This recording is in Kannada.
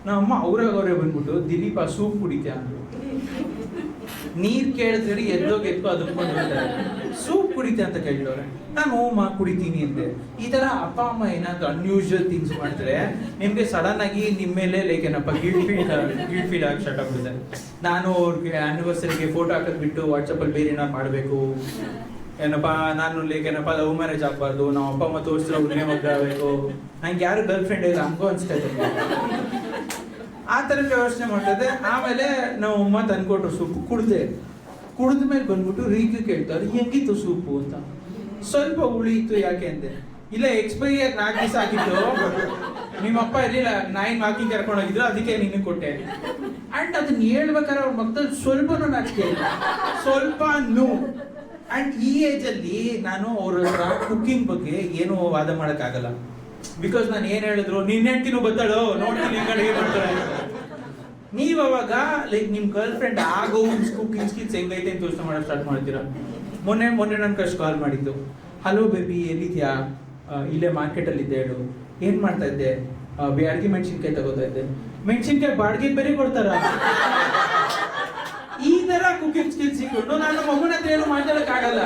ನಮ್ಮಮ್ಮ ಅವ್ರೇ ಬಂದ್ಬಿಟ್ಟು ದಿಲೀಪ ಸೂಪ್ ಕುಡಿತ ಅಂದ್ರು. ನೀರ್ ಕೇಳಿದ್ರೆ ಎದ್ದೋಗಿ ಎದ್ದು ಅದಕ್ಕೆ ಸೂಪ್ ಕುಡಿತೆ ಅಂತ ಕೇಳಿದವ್ರೆ. ನಾನು ಓಮ ಕುಡಿತೀನಿ ಅಂದೆ. ಈ ತರ ಅಪ್ಪ ಅಮ್ಮ ಏನಾದ್ರು ಅನ್ಯೂಶುವಲ್ ಥಿಂಗ್ಸ್ ಮಾಡಿದ್ರೆ ನಿಮ್ಗೆ ಸಡನ್ ಆಗಿ ನಿಮ್ಮ ಮೇಲೆ ಲೈಕ್ ಏನಪ್ಪ ಗಿಲ್ಟ್ ಫೀಲ್ ಆಗಿ ಸ್ಟಾರ್ಟ್ ಆಗ್ಬಿಡುತ್ತೆ. ನಾನು ಅವ್ರಿಗೆ ಆನಿವರ್ಸರಿಗೆ ಫೋಟೋ ಹಾಕೋದ್ ಬಿಟ್ಟು ವಾಟ್ಸಪ್ಪಲ್ಲಿ ಬೇರೆ ಏನಾರು ಮಾಡಬೇಕು, ಏನಪ್ಪ ನಾನು ಲೈಕ್ ಏನಪ್ಪ ಲವ್ ಮ್ಯಾರೇಜ್ ಆಗ್ಬಾರ್ದು, ನಾವು ಅಪ್ಪ ಅಮ್ಮ ತೋರಿಸಿದ್ರೆ ಒಬ್ಬನೇ ಮದುವೆ ಆಗಬೇಕು, ನಂಗೆ ಯಾರು ಗರ್ಲ್ ಫ್ರೆಂಡ್ ಇಲ್ಲ ಹಂಗೋ ಅನ್ಸ್ತಾ ಇದೆ. ಆ ಥರ ಯೋಚನೆ ಮಾಡ್ತಿದ್ದೆ. ಆಮೇಲೆ ನಾವು ಅಮ್ಮ ತಂದ್ಕೊಟ್ರು ಸೂಪು ಕುಡಿದ ಮೇಲೆ ಬಂದ್ಬಿಟ್ಟು ರೀತಿ ಕೇಳ್ತಾರೆ ಹೆಂಗಿತ್ತು ಸೂಪು ಅಂತ. ಸ್ವಲ್ಪ ಉಳಿಯಿತು ಯಾಕೆ ಅಂದೆ. ಇಲ್ಲ ಎಕ್ಸ್ಪೈರಿ ಆಗಿ 4 ದಿವಸ ಆಗಿತ್ತು, ನಿಮ್ಮಪ್ಪ ಇರಲಿಲ್ಲ, ನಾಯಿನ ವಾಕಿಂಗ್ ಕರ್ಕೊಂಡು ಹೋಗಿದ್ರು, ಅದಕ್ಕೆ ನಿನಗೆ ಕೊಟ್ಟೆ. ಅಂಡ್ ಅದನ್ನ ಹೇಳ್ಬೇಕಾದ್ರೆ ಅವ್ರ ಮಕ್ಕಳು ಸ್ವಲ್ಪನೂ ನಾಚಿಕೆ ಇಲ್ಲ, ಸ್ವಲ್ಪ ನೋ. ಅಂಡ್ ಈ ಏಜ್ ಅಲ್ಲಿ ನಾನು ಅವ್ರ ಹತ್ರ ಕುಕಿಂಗ್ ಬಗ್ಗೆ ಏನು ವಾದ ಮಾಡಕ್ಕಾಗಲ್ಲ. ಬಿಕಾಸ್ ನಾನು ಏನ್ ಹೇಳಿದ್ರು ನಿನ್ನ ಹೆಂಡ್ತಿನೂ ಬತ್ತಾಳು ನೋಡ್ತೀನಿ ಹೆಂಗ್ ಅಡುಗೆ ಮಾಡ್ತಾರೆ. ನೀವ್ ಅವಾಗ ಲೈಕ್ ನಿಮ್ ಗರ್ಲ್ ಫ್ರೆಂಡ್ ಆಗೋ ಕುಕಿಂಗ್ ಸ್ಕಿಲ್ಸ್ ಹೆಂಗೈತೆ ಅಂತ ಯೋಚನೆ ಮಾಡಕ್ ಸ್ಟಾರ್ಟ್ ಮಾಡ್ತೀರಾ. ಮೊನ್ನೆ ನನ್ನ ಕಷ್ಟ ಕಾಲ್ ಮಾಡಿದ್ದು. ಹಲೋ ಬೇಬಿ ಎಲ್ಲಿದ್ಯಾ? ಇಲ್ಲೇ ಮಾರ್ಕೆಟ್ ಅಲ್ಲಿ ಇದ್ದೆ, ಹೇಳು. ಏನ್ ಮಾಡ್ತಾ ಇದ್ದೆ? ಬ್ಯಾಡಗಿ ಮೆಣಸಿನ್ಕಾಯಿ ತಗೋತಾ ಇದ್ದೆ. ಮೆಣಸಿನ್ಕಾಯಿ ಬಾಡಿಗೆ ಬೇರೆ ಕೊಡ್ತಾರ? ಈ ತರ ಕುಕಿಂಗ್ ಸ್ಕಿಲ್ಸ್ ಸಿಕ್ಕೊಂಡು ನಾನು ಮಗುನ ಹತ್ರ ಏನು ಮಾತಾಡಕ್ ಆಗಲ್ಲ.